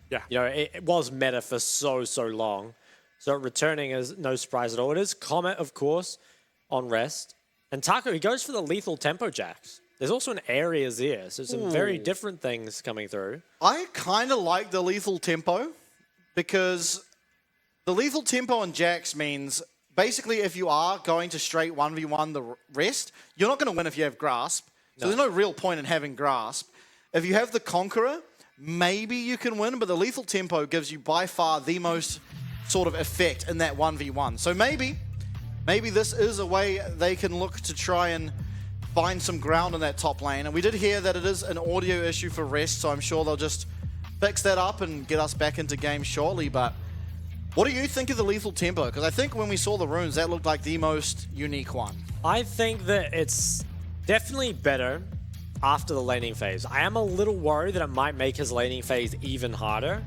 Yeah. You know, it was meta for so long. So returning is no surprise at all. It is Comet, of course, on rest. And Taco, he goes for the lethal tempo jacks. There's also an area here, so some very different things coming through. I kind of like the lethal tempo because the lethal tempo on jacks means basically if you are going to straight 1v1 the rest, you're not going to win if you have grasp. So there's no real point in having grasp. If you have the Conqueror, maybe you can win, but the lethal tempo gives you by far the most sort of effect in that 1v1. So maybe this is a way they can look to try and find some ground in that top lane. And we did hear that it is an audio issue for rest, so I'm sure they'll just fix that up and get us back into game shortly. But what do you think of the lethal tempo? Because I think when we saw the runes, that looked like the most unique one. I think that it's definitely better after the laning phase. I am a little worried that it might make his laning phase even harder.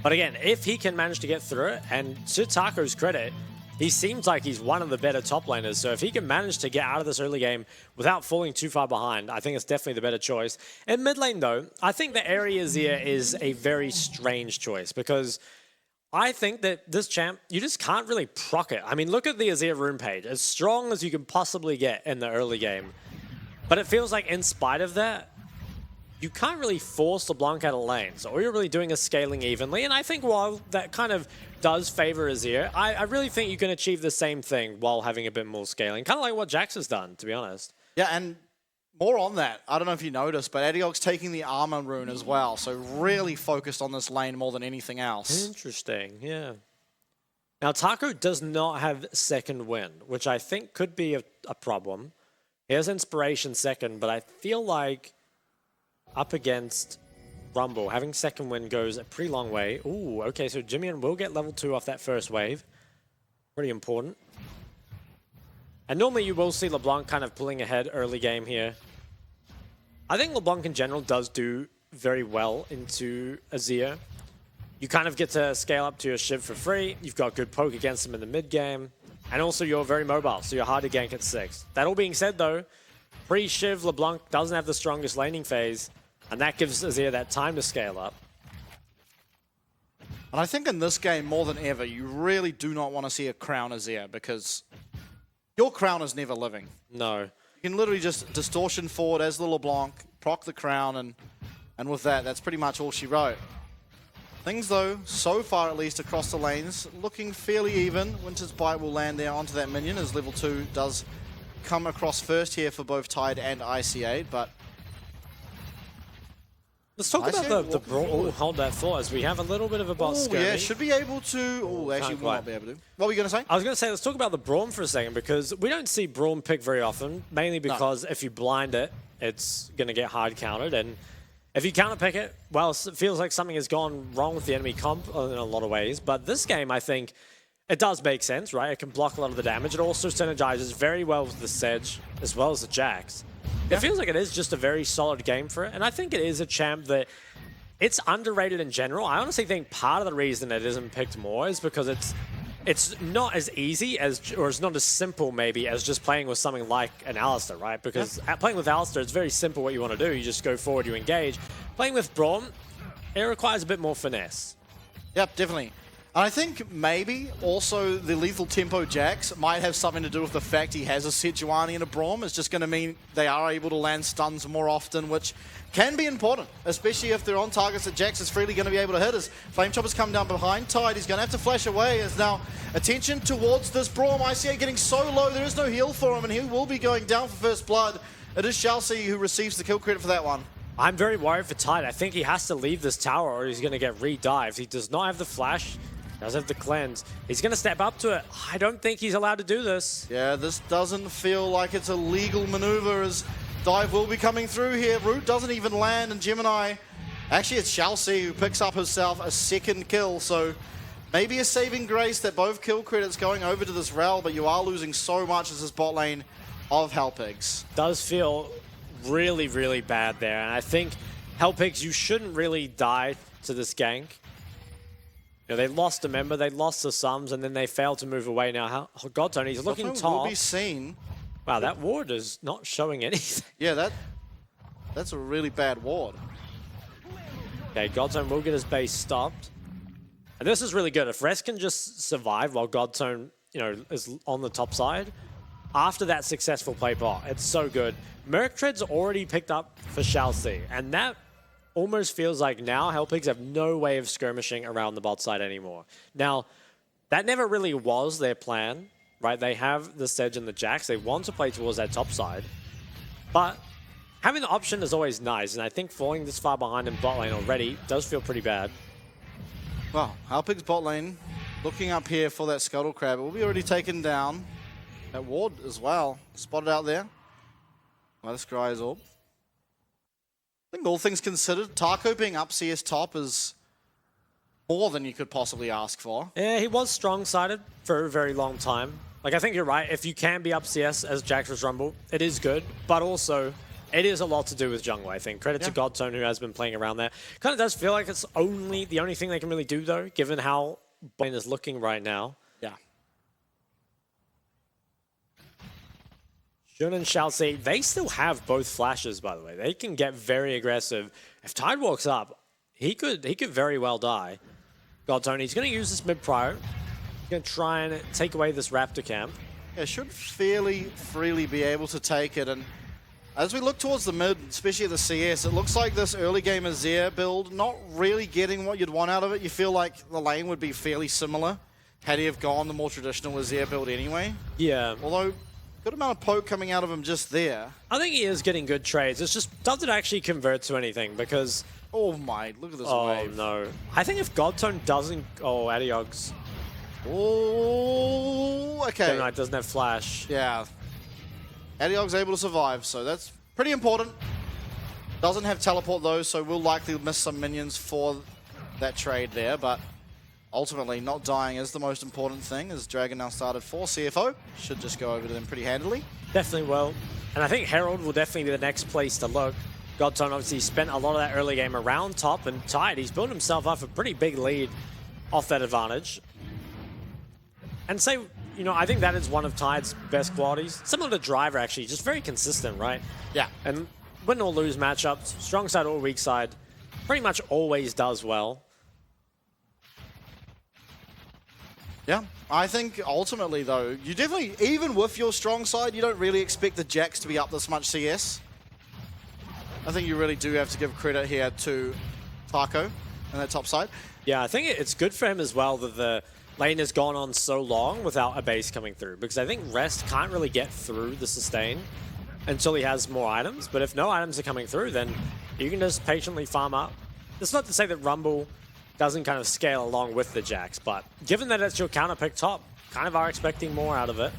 But again, if he can manage to get through it, and to Taco's credit, he seems like he's one of the better top laners. So if he can manage to get out of this early game without falling too far behind, I think it's definitely the better choice. In mid lane, though, I think the area Azir is a very strange choice because I think that this champ, you just can't really proc it. I mean, look at the Azir rune page. As strong as you can possibly get in the early game. But it feels like in spite of that, you can't really force LeBlanc out of lane. So all you're really doing is scaling evenly. And I think while that kind of does favor Azir, I really think you can achieve the same thing while having a bit more scaling. Kind of like what Jax has done, to be honest. Yeah, and more on that. I don't know if you noticed, but Adiog's taking the armor rune as well. So really focused on this lane more than anything else. Interesting, yeah. Now, Taco does not have second wind, which I think could be a problem. He has inspiration second, but I feel like up against Rumble, having second wind goes a pretty long way. Ooh, okay, so Jimmy will get level 2 off that first wave. Pretty important. And normally you will see LeBlanc kind of pulling ahead early game here. I think LeBlanc in general does do very well into Azir. You kind of get to scale up to your Shiv for free. You've got good poke against him in the mid game. And also you're very mobile, so you're hard to gank at 6. That all being said though, pre-Shiv, LeBlanc doesn't have the strongest laning phase. And that gives Azir that time to scale up. And I think in this game, more than ever, you really do not want to see a crown Azir because your crown is never living. No. You can literally just distortion forward as the LeBlanc, proc the crown, and with that, that's pretty much all she wrote. Things though, so far at least across the lanes, looking fairly even. Winter's Bite will land there onto that minion as level 2 does come across first here for both Tide and IC8, but let's talk about the brawl. Oh, hold that thought as we have a little bit of a bot skirmish. Yeah, should be able to. Oh, actually, will not be able to. What were you going to say? I was going to say, let's talk about the Braum for a second because we don't see Braum pick very often, mainly because if you blind it, it's going to get hard countered. And if you counter pick it, well, it feels like something has gone wrong with the enemy comp in a lot of ways. But this game, I think, it does make sense, right? It can block a lot of the damage. It also synergizes very well with the Sedge as well as the Jax. It feels like it is just a very solid game for it, and I think it is a champ that it's underrated in general. I honestly think part of the reason it isn't picked more is because it's not as easy as, or it's not as simple maybe as just playing with something like an Alistar, right? Because playing with Alistar, it's very simple what you want to do. You just go forward, you engage. Playing with Braum, it requires a bit more finesse. Yep, definitely. And I think maybe also the lethal tempo Jax might have something to do with the fact he has a Sejuani and a Braum. It's just going to mean they are able to land stuns more often, which can be important, especially if they're on targets that Jax is freely going to be able to hit. As Flame Chopper's come down behind Tide, he's going to have to flash away. As now attention towards this Braum. ICA getting so low, there is no heal for him, and he will be going down for first blood. It is Chelsea who receives the kill credit for that one. I'm very worried for Tide. I think he has to leave this tower or he's going to get re-dived. He does not have the flash. Does have the cleanse. He's going to step up to it. I don't think he's allowed to do this. Yeah, this doesn't feel like it's a legal maneuver as dive will be coming through here. Root doesn't even land, and Gemini, actually it's Chelsea who picks up herself a second kill, so maybe a saving grace that both kill credits going over to this Rel, but you are losing so much as this bot lane of Hellpigs. Does feel really, really bad there, and I think Hellpigs, you shouldn't really die to this gank. You know, they lost a member, they lost the sums, and then they failed to move away. Now, Godtone, he's looking top. Will be seen. Wow, that ward is not showing anything. Yeah, that's a really bad ward. Okay, Godzone will get his base stopped. And this is really good. If Rest can just survive while Godzone, is on the top side, after that successful play bot, it's so good. Merc Tread's already picked up for Shalcy, and that almost feels like now Hellpigs have no way of skirmishing around the bot side anymore. Now, that never really was their plan, right? They have the Sedge and the Jax. They want to play towards that top side, but having the option is always nice, and I think falling this far behind in bot lane already does feel pretty bad. Well, Hellpigs bot lane looking up here for that Scuttle Crab. It will be already taken down. That ward as well, spotted out there by the Scry's Orb. I think all things considered, Taco being up CS top is more than you could possibly ask for. Yeah, he was strong-sided for a very long time. Like, I think you're right. If you can be up CS as Jax vs Rumble, it is good, but also it is a lot to do with jungle, I think. Credit to Godzone, who has been playing around there. Kind of does feel like it's the only thing they can really do, though, given how Blaine is looking right now. Yeah. Jun and Shalcy, they still have both flashes, by the way. They can get very aggressive. If Tide walks up, he could very well die. Godzone, he's going to use this mid-prio. He's going to try and take away this Raptor camp. Yeah, should fairly freely be able to take it, and as we look towards the mid, especially the CS, it looks like this early game Azir build, not really getting what you'd want out of it. You feel like the lane would be fairly similar had he have gone the more traditional Azir build anyway. Yeah. Although, good amount of poke coming out of him just there. I think he is getting good trades. It's just, does it actually convert to anything? Because... Oh my, look at this wave. Oh no. I think if Godzone doesn't... Oh, Adiog's. Oh, okay. Knight doesn't have flash. Yeah. Adiog's able to survive, so that's pretty important. Doesn't have teleport though, so we'll likely miss some minions for that trade there, but ultimately not dying is the most important thing, as Dragon now started for CFO. Should just go over to them pretty handily. Definitely will. And I think Herald will definitely be the next place to look. Godzone obviously spent a lot of that early game around top, and Tide, he's built himself up a pretty big lead off that advantage. And say, I think that is one of Tide's best qualities. Similar to Driver, actually, just very consistent, right? Yeah. And win or lose matchups, strong side or weak side, pretty much always does well. Yeah, I think ultimately, though, you definitely, even with your strong side, you don't really expect the Jax to be up this much CS. I think you really do have to give credit here to Taco and that top side. Yeah, I think it's good for him as well that the lane has gone on so long without a base coming through, because I think Rest can't really get through the sustain until he has more items, but if no items are coming through, then you can just patiently farm up. That's not to say that Rumble doesn't kind of scale along with the Jax, but given that it's your counter pick top, kind of are expecting more out of it.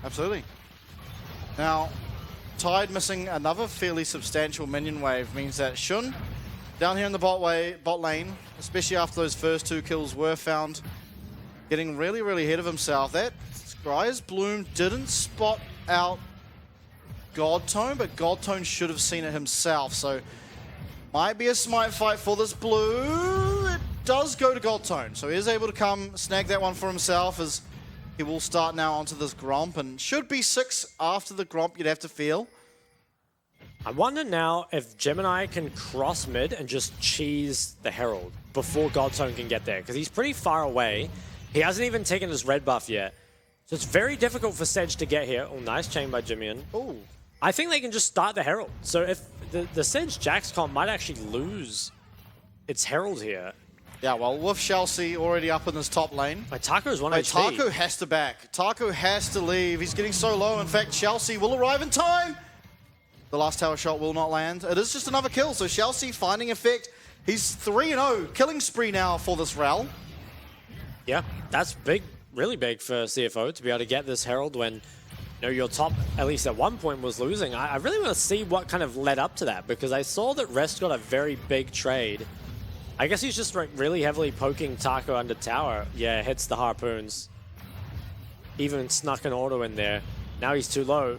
Absolutely. Now, Tide missing another fairly substantial minion wave means that Shun, down here in the bot lane, especially after those first 2 kills were found, getting really, really ahead of himself. That Scry's Bloom didn't spot out Godtone, but Godtone should have seen it himself, so might be a smite fight for this blue. It does go to Godtone, so he is able to come snag that one for himself, as he will start now onto this Gromp, and should be 6 after the Gromp, you'd have to feel. I wonder now if Gemini can cross mid and just cheese the Herald before Godtone can get there, because he's pretty far away. He hasn't even taken his red buff yet, so it's very difficult for Sedge to get here. Oh, nice chain by Jimian. Oh, I think they can just start the Herald. So if the Sedge Jax comp might actually lose its Herald here. yeah, well, with Shalcy already up in this top lane. My Taco's 1 Hey, HP. Taco has to back. Taco has to leave. He's getting so low. In fact, Shalcy will arrive in time. The last tower shot will not land. It is just another kill, so Shalcy finding effect. He's 3-0. Killing spree now for this Rel. Yeah, that's big, really big for CFO to be able to get this Herald when your top, at least at one point, was losing. I really want to see what kind of led up to that, because I saw that Rest got a very big trade. I guess he's just really heavily poking Taco under tower. Yeah, hits the harpoons. Even snuck an auto in there. Now he's too low.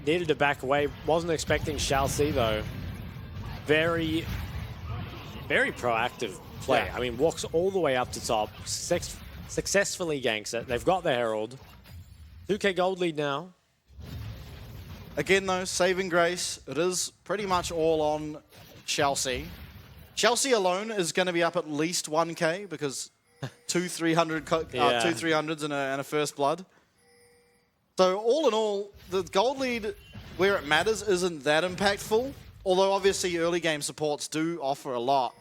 Needed to back away. Wasn't expecting Shalcy though. Very, very proactive play. Yeah. I mean, walks all the way up to top. Successfully ganks it. They've got the Herald. 2k gold lead now. Again, though, saving grace. It is pretty much all on Shalcy. Chelsea alone is going to be up at least 1k because two 300s and a first blood. So all in all, the gold lead where it matters isn't that impactful. Although obviously early game supports do offer a lot.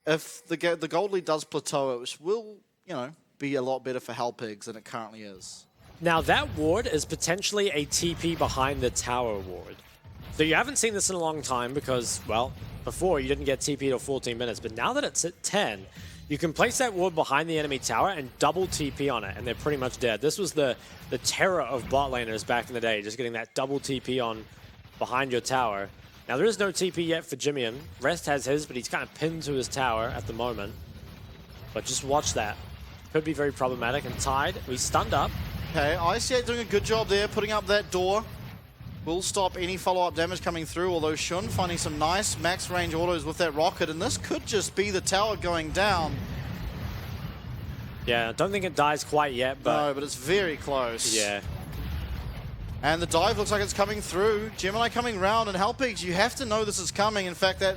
If the gold lead does plateau, it will, you know, be a lot better for Hellpigs than it currently is. Now that ward is potentially a TP behind the tower ward. So you haven't seen this in a long time because, well, before you didn't get TP till 14 minutes, but now that it's at 10, you can place that ward behind the enemy tower and double TP on it, and they're pretty much dead. This was the terror of bot laners back in the day, just getting that double TP on behind your tower. Now there is no TP yet for Jimmian. Rest has his, but he's kind of pinned to his tower at the moment. But just watch that. Could be very problematic. And Tide, we stunned up. Okay, IC8 doing a good job there, putting up that door. Will stop any follow-up damage coming through, although Shun finding some nice max range autos with that rocket, and this could just be the tower going down. Yeah, I don't think it dies quite yet, but... No, but it's very close. Yeah. And the dive looks like it's coming through. Gemini coming round, and Hellpigs, you have to know this is coming. In fact, that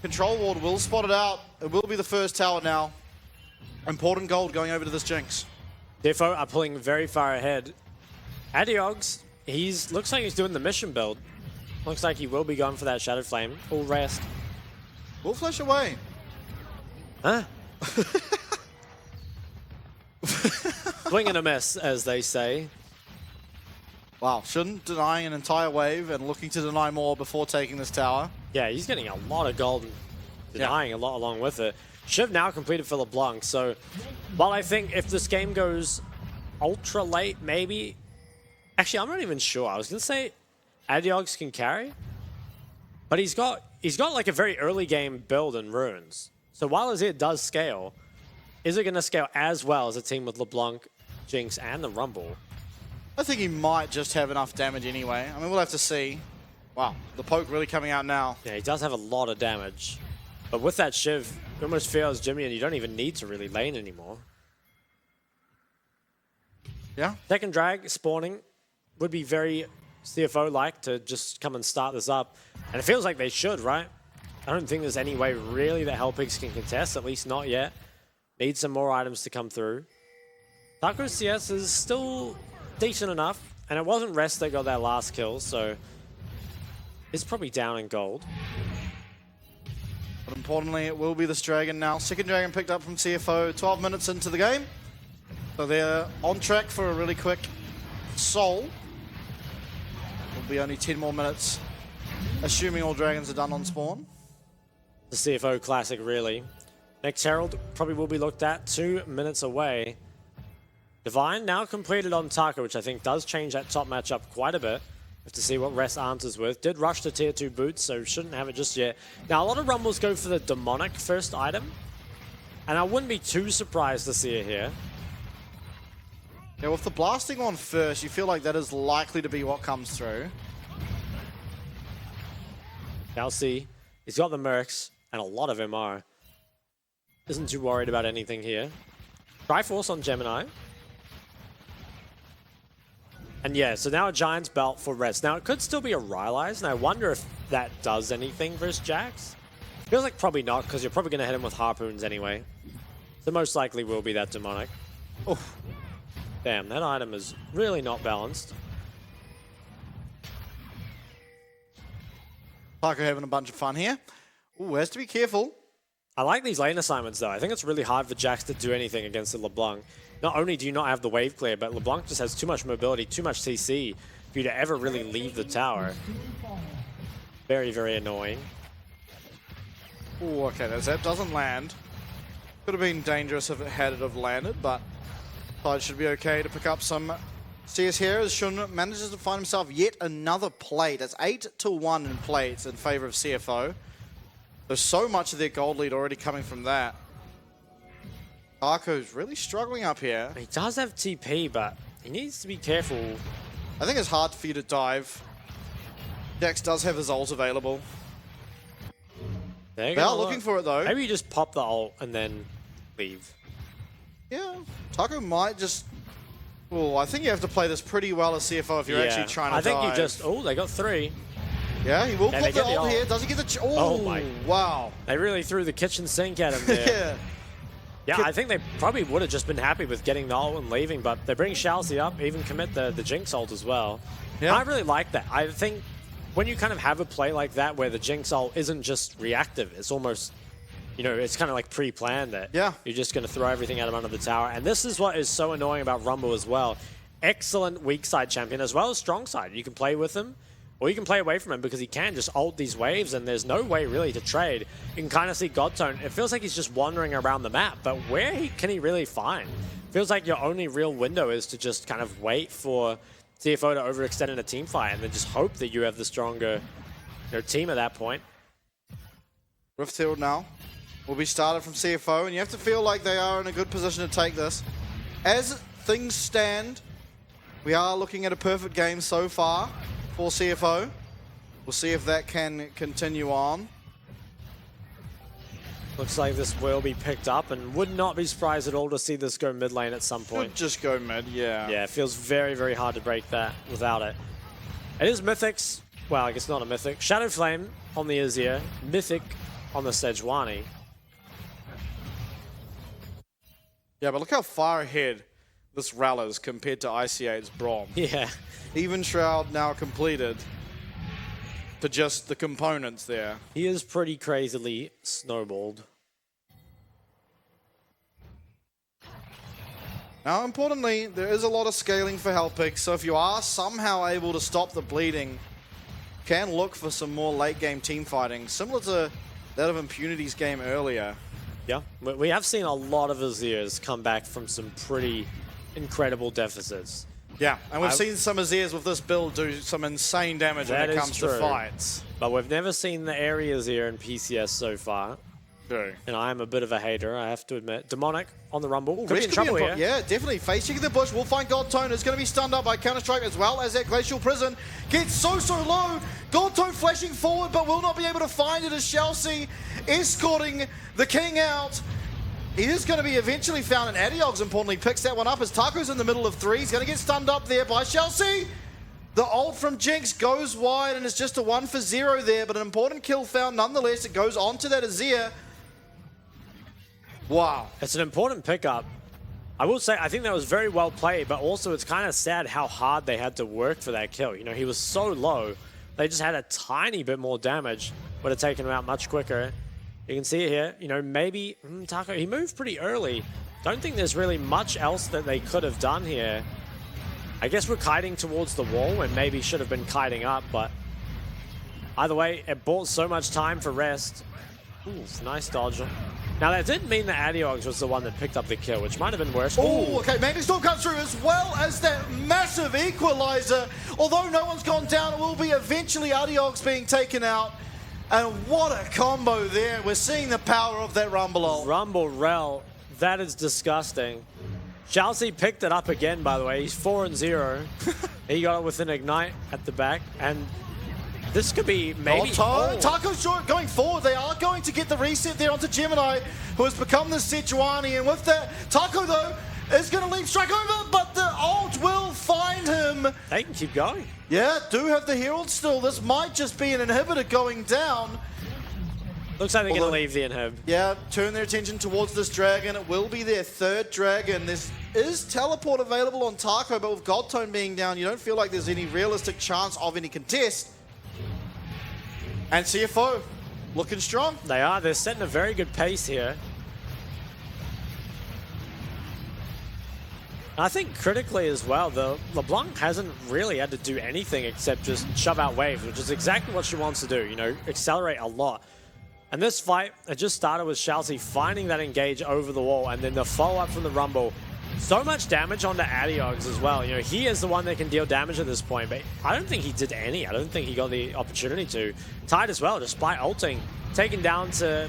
control ward will spot it out. It will be the first tower now. Important gold going over to this Jinx. Defo are pulling very far ahead. Adiogs, looks like he's doing the mission build. Looks like he will be going for that Shadow Flame. Full rest. We'll flash away. Huh? Swing and a miss, as they say. Wow, Shun denying an entire wave and looking to deny more before taking this tower. Yeah, he's getting a lot of gold and denying a lot along with it. Shiv now completed for LeBlanc, so while I think if this game goes ultra late, maybe... Actually, I'm not even sure. I was going to say Adiogs can carry, but he's got like a very early game build in Runes. So while it does scale, is it going to scale as well as a team with LeBlanc, Jinx, and the Rumble? I think he might just have enough damage anyway. I mean, we'll have to see. Wow, the poke really coming out now. Yeah, he does have a lot of damage. But with that Shiv, you almost feel as Jimmy, and you don't even need to really lane anymore. Yeah. Second drag spawning would be very CFO-like to just come and start this up. And it feels like they should, right? I don't think there's any way really that Hellpigs can contest, at least not yet. Need some more items to come through. Taco CS is still decent enough, and it wasn't Rest that got that last kill, so it's probably down in gold. But importantly, it will be this Dragon now. Second Dragon picked up from CFO 12 minutes into the game. So they're on track for a really quick Soul. Will be only 10 more minutes, assuming all Dragons are done on spawn. The CFO classic, really. Next Herald probably will be looked at 2 minutes away. Divine now completed on Taco, which I think does change that top matchup quite a bit. Have to see what Rest answers with. Did rush to tier 2 boots, so shouldn't have it just yet. Now, a lot of Rumbles go for the Demonic first item, and I wouldn't be too surprised to see it here. Yeah, with the blasting on first, you feel like that is likely to be what comes through. Now see, he's got the Mercs and a lot of MR. Isn't too worried about anything here. Triforce on Gemini. And yeah, so now a Giant's Belt for Rest. Now it could still be a Rylai's, and I wonder if that does anything versus Jax. Feels like probably not, because you're probably going to hit him with Harpoons anyway. So most likely will be that Demonic. Oh, damn, that item is really not balanced. Taco having a bunch of fun here. Ooh, has to be careful. I like these lane assignments, though. I think it's really hard for Jax to do anything against the LeBlanc. Not only do you not have the wave clear, but LeBlanc just has too much mobility, too much CC for you to ever really leave the tower. Very, very annoying. Ooh, okay, that doesn't land. Could have been dangerous if it had landed, but Tide should be okay to pick up some CS here as Shun manages to find himself yet another plate. It's 8-1 in plates in favor of CFO. There's so much of their gold lead already coming from that. Taco's really struggling up here. He does have TP, but he needs to be careful. I think it's hard for you to dive. Jax does have his ult available. They are looking for it, though. Maybe you just pop the ult and then leave. Yeah, Taco might just... Oh, I think you have to play this pretty well as CFO if you're actually trying to dive. I think you just... Oh, they got 3. Yeah, he will Can put they the get the ult ult? here. Does he get the... Oh Oh, my. wow. They really threw the kitchen sink at him there. Yeah. Yeah, I think they probably would have just been happy with getting the ult and leaving, but they bring Shalsey up, even commit the Jinx ult as well. Yeah. I really like that. I think when you kind of have a play like that where the Jinx ult isn't just reactive, it's almost, you know, it's kind of like pre-planned that you're just going to throw everything at him under the tower. And this is what is so annoying about Rumble as well. Excellent weak side champion as well as strong side. You can play with him, or you can play away from him because he can just ult these waves and there's no way really to trade. You can kind of see Godtone. It feels like he's just wandering around the map, but where can he really find? Feels like your only real window is to just kind of wait for CFO to overextend in a team fight and then just hope that you have the stronger team at that point. Rift Herald now will be started from CFO, and you have to feel like they are in a good position to take this. As things stand, we are looking at a perfect game so far for CFO. We'll see if that can continue on. Looks like this will be picked up, and would not be surprised at all to see this go mid lane at some point. Could just go mid, yeah. Yeah, it feels very, very hard to break that without it. It is Mythic's, well, I guess not a Mythic. Shadow Flame on the Azir, Mythic on the Sejuani. Yeah, but look how far ahead this Rell is compared to IC8's Braum. Yeah. Even Shroud now completed to just the components there. He is pretty crazily snowballed. Now, importantly, there is a lot of scaling for health picks, so if you are somehow able to stop the bleeding, can look for some more late game team fighting, similar to that of Impunity's game earlier. Yeah, we have seen a lot of Azirs come back from some pretty incredible deficits. Yeah, and we've seen some Azirs with this build do some insane damage when it comes to fights. But we've never seen the area Azir in PCS so far. True. And I am a bit of a hater, I have to admit. Demonic on the Rumble. Ooh, Could be in trouble here. Yeah, definitely. Face checking the bush. We'll find Godtone is going to be stunned up by Counter-Strike as well as that Glacial Prison gets so low. Godtone flashing forward but will not be able to find it as Chelsea escorting the King out. He is going to be eventually found, and Adiogs importantly picks that one up as Taco's in the middle of three. He's going to get stunned up there by Chelsea. The ult from Jinx goes wide and it's just a 1 for 0 there, but an important kill found nonetheless. It goes on to that Azir. Wow. It's an important pickup. I will say, I think that was very well played, but also it's kind of sad how hard they had to work for that kill. You know, he was so low. They just had a tiny bit more damage. Would have taken him out much quicker. You can see it here. You know, maybe Taco, he moved pretty early. Don't think there's really much else that they could have done here. I guess we're kiting towards the wall and maybe should have been kiting up, but either way, it bought so much time for rest. Ooh, nice dodge. Now, that didn't mean that Adiogs was the one that picked up the kill, which might have been worse. Oh, okay, Magnet Storm comes through as well as that massive equalizer. Although no one's gone down, it will be eventually Adiogs being taken out. And what a combo there. We're seeing the power of that Rumble ult. Rumble Rell, that is disgusting. Chelsea picked it up again, by the way. He's 4-0. He got it with an Ignite at the back, and this could be maybe... Taco's short going forward. They are going to get the reset there onto Gemini, who has become the Sejuani. And with that, Taco, though, is going to leave strike over, but the ult will find him. They can keep going. Yeah, do have the Herald still. This might just be an inhibitor going down. Looks like they're going to leave the inhib. Yeah, turn their attention towards this dragon. It will be their third dragon. This is teleport available on Taco, but with Godtone being down, you don't feel like there's any realistic chance of any contest. And CFO looking strong. They are. They're setting a very good pace here. I think critically as well, though, LeBlanc hasn't really had to do anything except just shove out waves, which is exactly what she wants to do, you know, accelerate a lot. And this fight, it just started with Chelsea finding that engage over the wall, and then the follow-up from the Rumble. So much damage onto Adiogs as well. You know, he is the one that can deal damage at this point, but I don't think he did any. I don't think he got the opportunity to. Tied as well, despite ulting, taken down to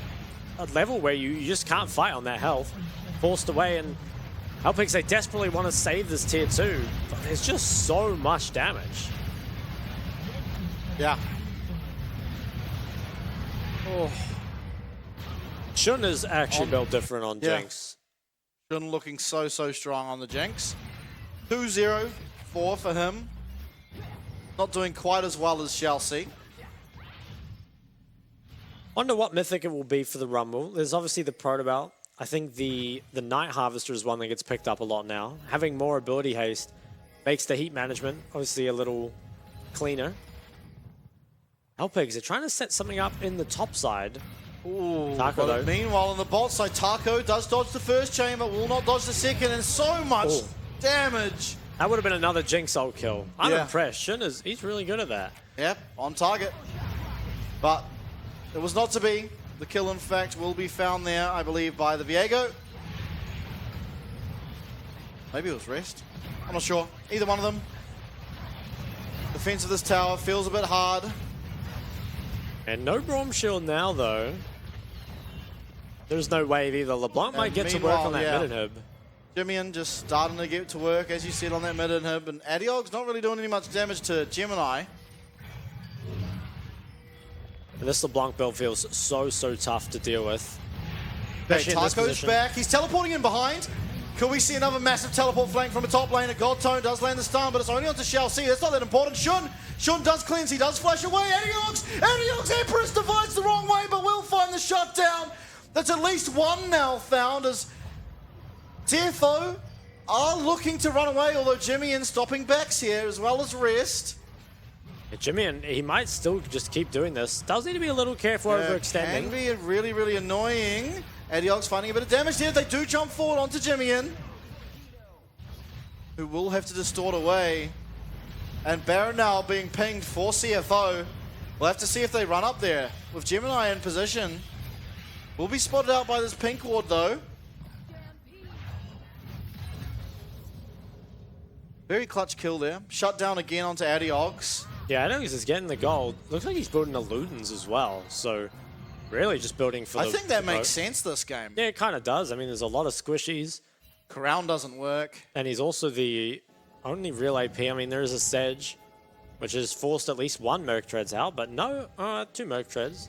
a level where you just can't fight on that health. Forced away, and Helpix, they desperately want to save this tier 2, but there's just so much damage. Yeah. Oh. Shun is actually built different on Jinx. Shun looking so strong on the Jinx. 2-0, 4 for him. Not doing quite as well as Chelsea. Wonder what mythic it will be for the Rumble. There's obviously the Protobelt. I think the Night Harvester is one that gets picked up a lot now. Having more ability haste makes the heat management obviously a little cleaner. Alpigs, they're trying to set something up in the top side. Ooh, Taco, though. Meanwhile, on the bot side, Taco does dodge the first chain, but will not dodge the second, and so much damage. That would have been another Jinx ult kill. I'm Yeah. impressed. Shin he's really good at that. Yep, on target. But it was not to be. The kill, in fact, will be found there, I believe, by the Viego. Maybe it was Rest. I'm not sure. Either one of them. Defense of this tower feels a bit hard. And no Braum Shield now, though. There's no wave either. LeBlanc might get to work on that mid inhib. Jimmy just starting to get to work, as you said, on that mid inhib. And Adiog's not really doing any much damage to Gemini. And this LeBlanc build feels so tough to deal with. Okay, Especially in this Taco's position. back. He's teleporting in behind. Could we see another massive teleport flank from a top lane? A Gold Tone does land the stun, but it's only onto Shall C. That's not that important. Shun does cleanse. He does flash away. Adiog's Empress divides the wrong way, but will find the shutdown. That's at least one now found, as TFO are looking to run away, although Jimmy in stopping backs here, as well as Rest. Yeah, Jimmy, and he might still just keep doing this. Does need to be a little careful overextending. Can be really annoying. Adiog's finding a bit of damage here. They do jump forward onto Jimmy, who will have to distort away. And Baron now being pinged for CFO. We'll have to see if they run up there. With Gemini in position. Will be spotted out by this pink ward, though. Very clutch kill there. Shut down again onto Adiog's. Yeah, Adiog's is getting the gold. Looks like he's building a Ludens as well. So really just building for I think that makes sense this game. Yeah, it kind of does. I mean, there's a lot of squishies. Crown doesn't work. And he's also the only real AP. I mean, there is a Sedge, which has forced at least one Merc Treads out, but no, 2 Merc Treads.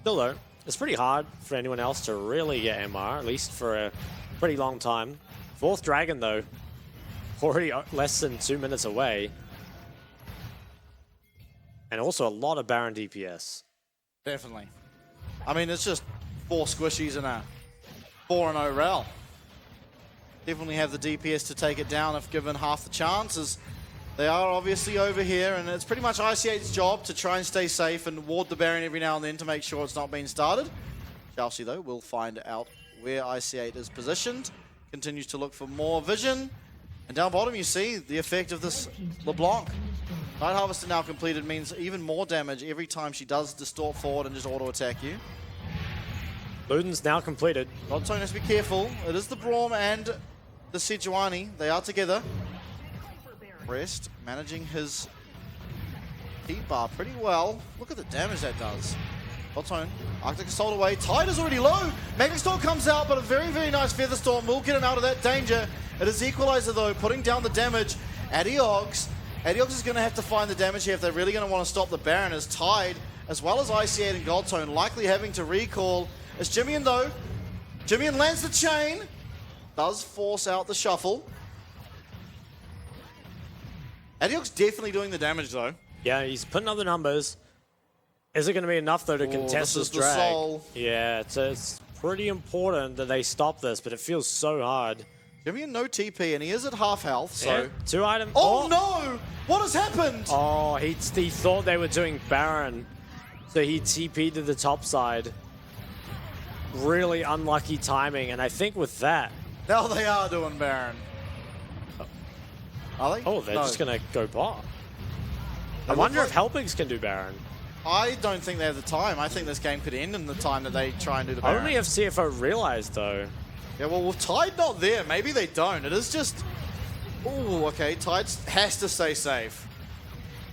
Still though, it's pretty hard for anyone else to really get MR, at least for a pretty long time. 4th Dragon though, already less than 2 minutes away. And also a lot of Baron DPS. Definitely. I mean, it's just 4 squishies and a 4-0 rel. Definitely have the DPS to take it down if given half the chances. They are obviously over here, and it's pretty much IC8's job to try and stay safe and ward the Baron every now and then to make sure it's not being started. Chelsea, though, will find out where IC8 is positioned. Continues to look for more vision. And down bottom, you see the effect of this LeBlanc. Night Harvester now completed means even more damage every time she does distort forward and just auto-attack you. Luden's now completed. Godtone has to be careful. It is the Braum and the Sejuani. They are together. Rest managing his heat bar pretty well. Look at the damage that does. Godtone, Arctic Assault away. Tide is already low. Magnetic Storm comes out, but a very nice Feather Storm will get him out of that danger. It is Equalizer, though, putting down the damage. Adiog's is going to have to find the damage here if they're really going to want to stop the Baron, as Tide, as well as IC8 and Godtone, likely having to recall. As Jimmy, though, Jimmy lands the chain, does force out the shuffle. Adiog's definitely doing the damage, though. Yeah, he's putting up the numbers. Is it going to be enough, though, to contest this drag? Soul. Yeah, it's pretty important that they stop this, but it feels so hard. Jimmy no TP, and he is at half health, so... Yeah, 2 items. Oh, no! What has happened? Oh, he thought they were doing Baron, so he TP'd to the top side. Really unlucky timing, and I think with that... Now they are doing Baron. Are they? Oh, they're No. just going to go bot. I wonder if Helpings can do Baron. I don't think they have the time. I think this game could end in the time that they try and do the Baron. Only if CFO realized, though. Yeah, well, with Tide not there, maybe they don't. It is just... Ooh, okay, Tide has to stay safe.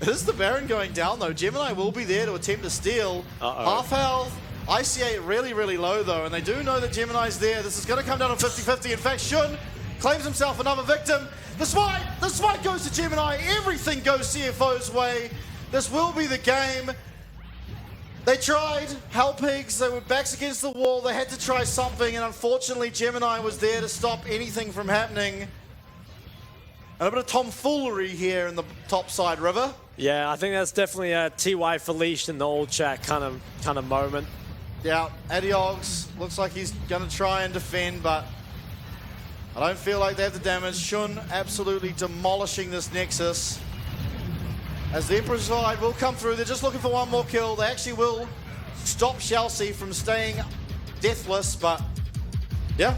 It is the Baron going down, though. Gemini will be there to attempt to steal. Half health. IC8 really low, though, and they do know that Gemini's there. This is going to come down to 50-50. In fact, Shun claims himself another victim. The smite goes to Gemini. Everything goes CFO's way. This will be the game. They tried, Hellpigs, they were backs against the wall, they had to try something, and unfortunately Gemini was there to stop anything from happening. And a bit of tomfoolery here in the topside river. Yeah, I think that's definitely a TY for leash in the old chat kind of moment. Yeah, Adiogs looks like he's going to try and defend, but I don't feel like they have the damage. Shun absolutely demolishing this Nexus. As the Emperor's Vibe will come through, they're just looking for one more kill. They actually will stop Chelsea from staying deathless, but yeah.